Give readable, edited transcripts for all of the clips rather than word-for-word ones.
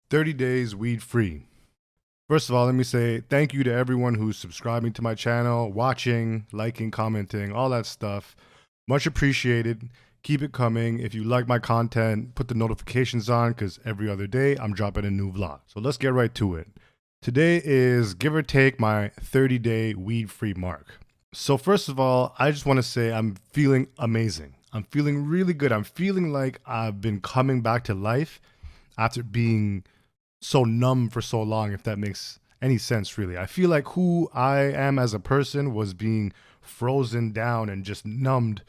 30 days weed free. First of all, let me say thank you to everyone who's subscribing to my channel, watching, liking, commenting, all that stuff. Much appreciated. Keep it coming. If you like my content, put the notifications on because every other day I'm dropping a new vlog. So let's get right to it. Today is give or take my 30-day weed-free mark. So first of all, I just want to say I'm feeling amazing. I'm feeling really good. I'm feeling like I've been coming back to life after being so numb for so long, if that makes any sense, really. I feel like who I am as a person was being frozen down and just numbed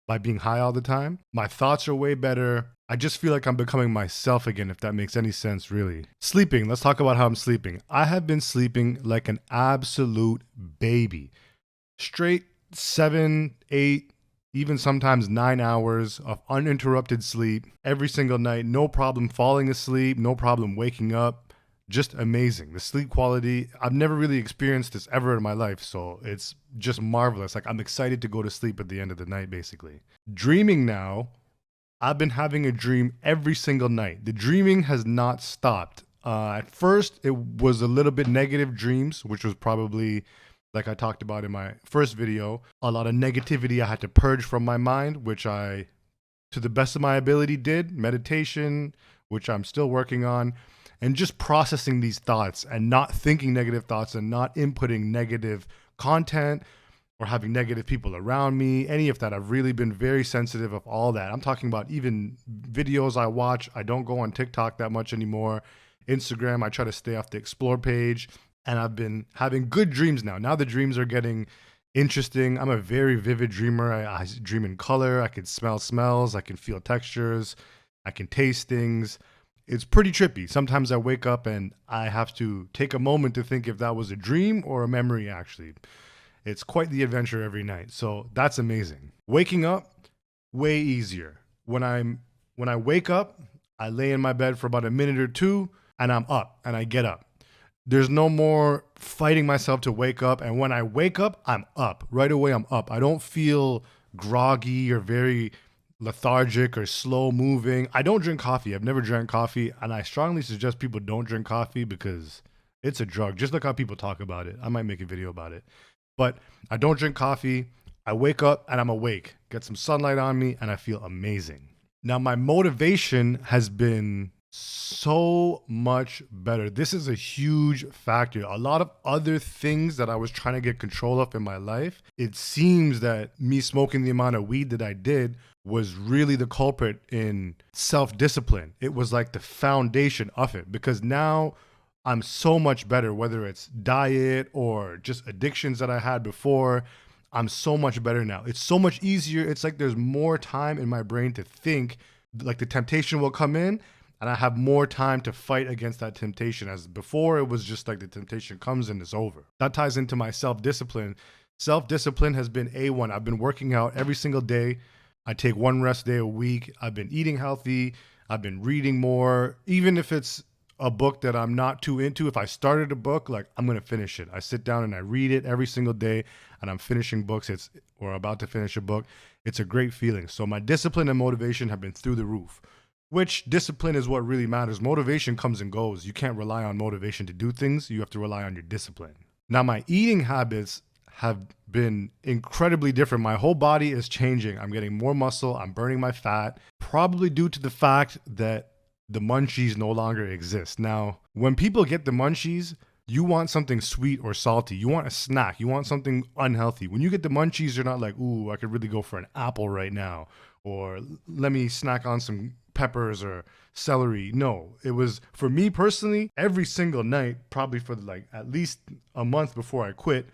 by being high all the time. My thoughts are way better. I just feel like I'm becoming myself again, if that makes any sense, really. Sleeping, let's talk about how I'm sleeping. I have been sleeping like an absolute baby. Straight 7, 8, even sometimes 9 hours of uninterrupted sleep every single night. No problem falling asleep, no problem waking up. Just amazing. The sleep quality, I've never really experienced this ever in my life, so it's just marvelous. Like, I'm excited to go to sleep at the end of the night, basically. Dreaming now, I've been having a dream every single night. The dreaming has not stopped. At first, it was a little bit negative dreams, which was probably, like I talked about in my first video, a lot of negativity I had to purge from my mind, which I, to the best of my ability, did. Meditation, which I'm still working on, and just processing these thoughts and not thinking negative thoughts and not inputting negative content or having negative people around me, any of that. I've really been very sensitive of all that. I'm talking about even videos I watch. I don't go on TikTok that much anymore. Instagram, I try to stay off the explore page. And I've been having good dreams now. Now the dreams are getting interesting. I'm a very vivid dreamer. I dream in color. I can smell smells. I can feel textures. I can taste things. It's pretty trippy. Sometimes I wake up and I have to take a moment to think if that was a dream or a memory, actually. It's quite the adventure every night. So that's amazing. Waking up, way easier. When I wake up, I lay in my bed for about a minute or two and I'm up and I get up. There's no more fighting myself to wake up. And when I wake up, I'm up. Right away, I'm up. I don't feel groggy or very lethargic or slow moving. I don't drink coffee. I've never drank coffee. And I strongly suggest people don't drink coffee because it's a drug. Just look how people talk about it. I might make a video about it. But I don't drink coffee. I wake up and I'm awake. Get some sunlight on me and I feel amazing. Now, my motivation has been so much better. This is a huge factor. A lot of other things that I was trying to get control of in my life, it seems that me smoking the amount of weed that I did was really the culprit in self-discipline. It was like the foundation of it, because now I'm so much better, whether it's diet or just addictions that I had before. I'm so much better now. It's so much easier. It's like there's more time in my brain to think. Like, the temptation will come in and I have more time to fight against that temptation. As before, it was just like the temptation comes and it's over. That ties into my self-discipline. Self-discipline has been A1. I've been working out every single day. I take one rest day a week. I've been eating healthy. I've been reading more. Even if it's a book that I'm not too into, if I started a book, like, I'm going to finish it. I sit down and I read it every single day and I'm finishing books. Or about to finish a book. It's a great feeling. So my discipline and motivation have been through the roof. Which discipline is what really matters. Motivation comes and goes. You can't rely on motivation to do things. You have to rely on your discipline. Now, my eating habits have been incredibly different. My whole body is changing. I'm getting more muscle. I'm burning my fat, probably due to the fact that the munchies no longer exist. Now, when people get the munchies, you want something sweet or salty. You want a snack. You want something unhealthy. When you get the munchies, you're not like, ooh, I could really go for an apple right now. Or let me snack on some peppers or celery. No, it was, for me personally, every single night, probably for like at least a month before I quit,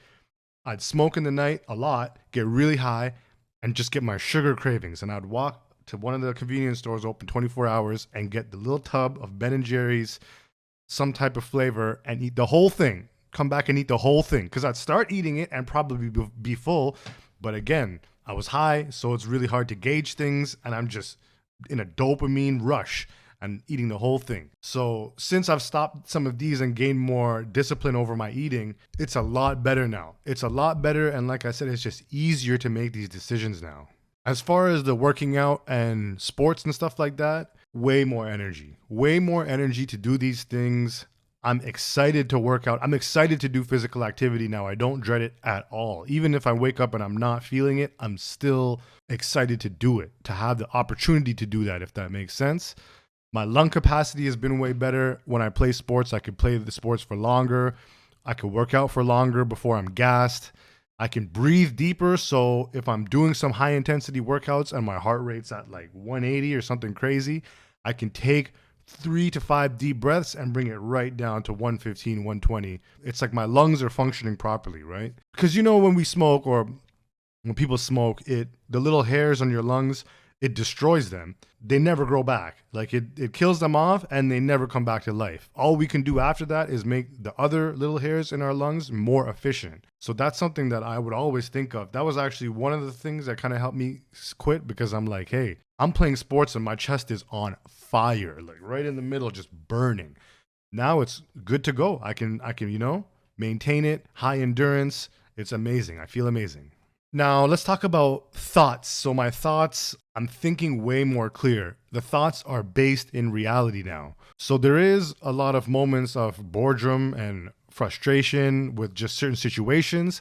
I'd smoke in the night a lot, get really high, and just get my sugar cravings. And I'd walk to one of the convenience stores open 24 hours and get the little tub of Ben & Jerry's, some type of flavor, and eat the whole thing. Come back and eat the whole thing. Because I'd start eating it and probably be full. But again, I was high, so it's really hard to gauge things. And I'm just in a dopamine rush and eating the whole thing. So since I've stopped some of these and gained more discipline over my eating, it's a lot better now. It's a lot better. And like I said, it's just easier to make these decisions now. As far as the working out and sports and stuff like that, way more energy to do these things. I'm excited to work out. I'm excited to do physical activity now. I don't dread it at all. Even if I wake up and I'm not feeling it, I'm still excited to do it, to have the opportunity to do that, if that makes sense. My lung capacity has been way better. When I play sports, I could play the sports for longer. I could work out for longer before I'm gassed. I can breathe deeper. So if I'm doing some high intensity workouts and my heart rate's at like 180 or something crazy, I can take 3 to 5 deep breaths and bring it right down to 115, 120. It's like my lungs are functioning properly, right? Because when we smoke or when people smoke, the little hairs on your lungs, it destroys them. They never grow back. Like it kills them off and they never come back to life. All we can do after that is make the other little hairs in our lungs more efficient. So that's something that I would always think of. That was actually one of the things that kind of helped me quit, because I'm like, hey, I'm playing sports and my chest is on fire, like right in the middle, just burning. Now it's good to go. I can, maintain it, high endurance. It's amazing. I feel amazing. Now, let's talk about thoughts. So my thoughts, I'm thinking way more clear. The thoughts are based in reality now. So there is a lot of moments of boredom and frustration with just certain situations.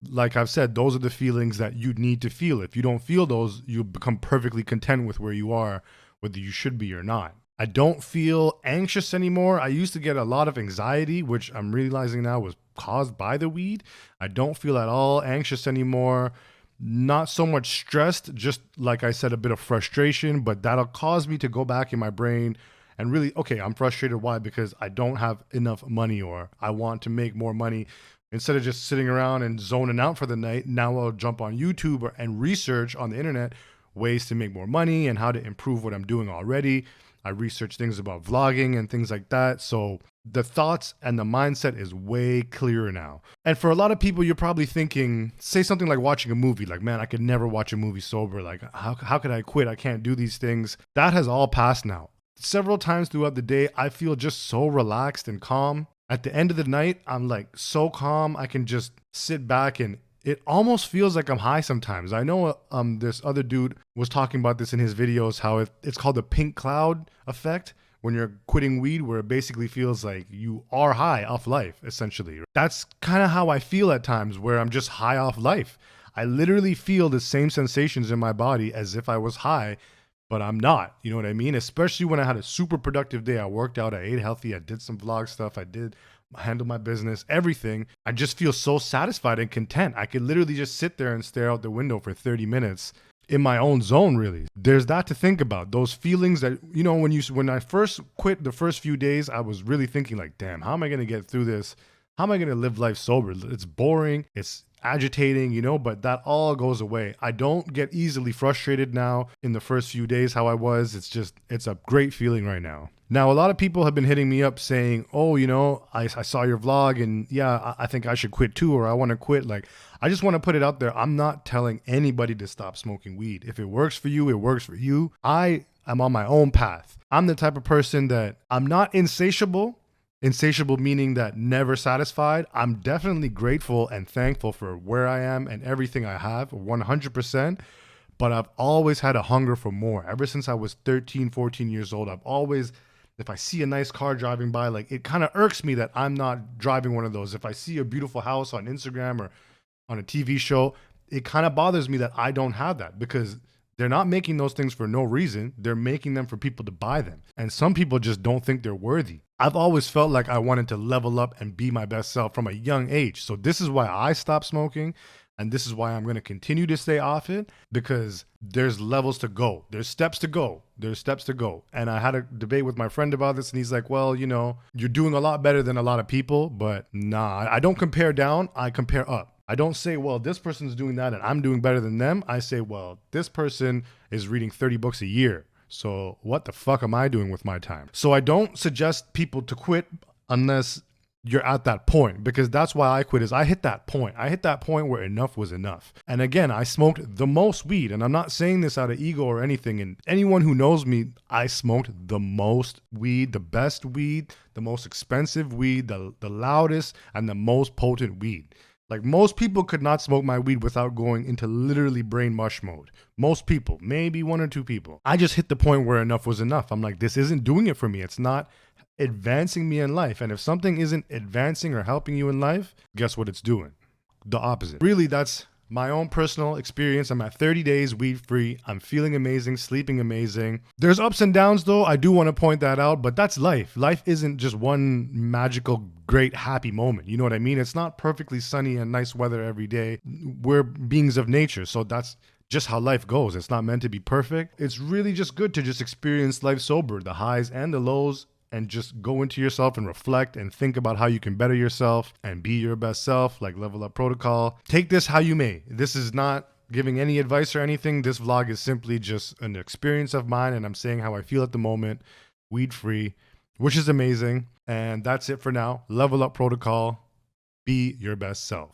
Like I've said, those are the feelings that you need to feel. If you don't feel those, you become perfectly content with where you are, whether you should be or not. I don't feel anxious anymore. I used to get a lot of anxiety, which I'm realizing now was caused by the weed. I don't feel at all anxious anymore. Not so much stressed, just like I said, a bit of frustration, but that'll cause me to go back in my brain and really, okay, I'm frustrated. Why? Because I don't have enough money, or I want to make more money. Instead of just sitting around and zoning out for the night, now I'll jump on YouTube and research on the internet ways to make more money and how to improve what I'm doing already. I research things about vlogging and things like that. So the thoughts and the mindset is way clearer now. And for a lot of people, you're probably thinking, say something like watching a movie, like, man, I could never watch a movie sober. Like, how could I quit? I can't do these things. That has all passed now. Several times throughout the day, I feel just so relaxed and calm. At the end of the night, I'm like so calm. I can just sit back and it almost feels like I'm high sometimes. I know this other dude was talking about this in his videos, how it's called the pink cloud effect when you're quitting weed, where it basically feels like you are high off life, essentially. That's kind of how I feel at times, where I'm just high off life. I literally feel the same sensations in my body as if I was high, but I'm not. You know what I mean? Especially when I had a super productive day. I worked out, I ate healthy, I did some vlog stuff, I handle my business, everything. I just feel so satisfied and content. I could literally just sit there and stare out the window for 30 minutes in my own zone, really. There's that to think about. Those feelings that, when I first quit the first few days, I was really thinking like, damn, how am I going to get through this? How am I going to live life sober? It's boring. It's agitating, but that all goes away. I don't get easily frustrated now in the first few days how I was. It's a great feeling right now. Now, a lot of people have been hitting me up saying, oh, I saw your vlog and yeah, I think I should quit too, or I want to quit. Like, I just want to put it out there. I'm not telling anybody to stop smoking weed. If it works for you, it works for you. I am on my own path. I'm the type of person that I'm not insatiable. Insatiable meaning that never satisfied. I'm definitely grateful and thankful for where I am and everything I have, 100%. But I've always had a hunger for more. Ever since I was 13, 14 years old, I've always, if I see a nice car driving by, like, it kind of irks me that I'm not driving one of those. If I see a beautiful house on Instagram or on a TV show, it kind of bothers me that I don't have that, because they're not making those things for no reason. They're making them for people to buy them. And some people just don't think they're worthy. I've always felt like I wanted to level up and be my best self from a young age. So this is why I stopped smoking. And this is why I'm going to continue to stay off it, because there's levels to go. There's steps to go. And I had a debate with my friend about this, and he's like, well, you're doing a lot better than a lot of people, but nah, I don't compare down. I compare up. I don't say, well, this person's doing that and I'm doing better than them. I say, well, this person is reading 30 books a year. So what the fuck am I doing with my time? So I don't suggest people to quit unless you're at that point, because that's why I quit. Is I hit that point where enough was enough. And again, I smoked the most weed, and I'm not saying this out of ego or anything. And anyone who knows me, I smoked the most weed, the best weed, the most expensive weed, the loudest and the most potent weed. Like, most people could not smoke my weed without going into literally brain mush mode. Most people, maybe one or two people. I just hit the point where enough was enough. I'm like, this isn't doing it for me. It's not advancing me in life. And if something isn't advancing or helping you in life, guess what it's doing? The opposite. Really, that's my own personal experience. I'm at 30 days weed free. I'm feeling amazing, sleeping amazing. There's ups and downs though. I do want to point that out, but that's life. Life isn't just one magical, great, happy moment. You know what I mean? It's not perfectly sunny and nice weather every day. We're beings of nature, so that's just how life goes. It's not meant to be perfect. It's really just good to just experience life sober, the highs and the lows, and just go into yourself and reflect and think about how you can better yourself and be your best self, like Level Up Protocol. Take this how you may. This is not giving any advice or anything. This vlog is simply just an experience of mine, and I'm saying how I feel at the moment, weed free, which is amazing. And that's it for now. Level Up Protocol. Be your best self.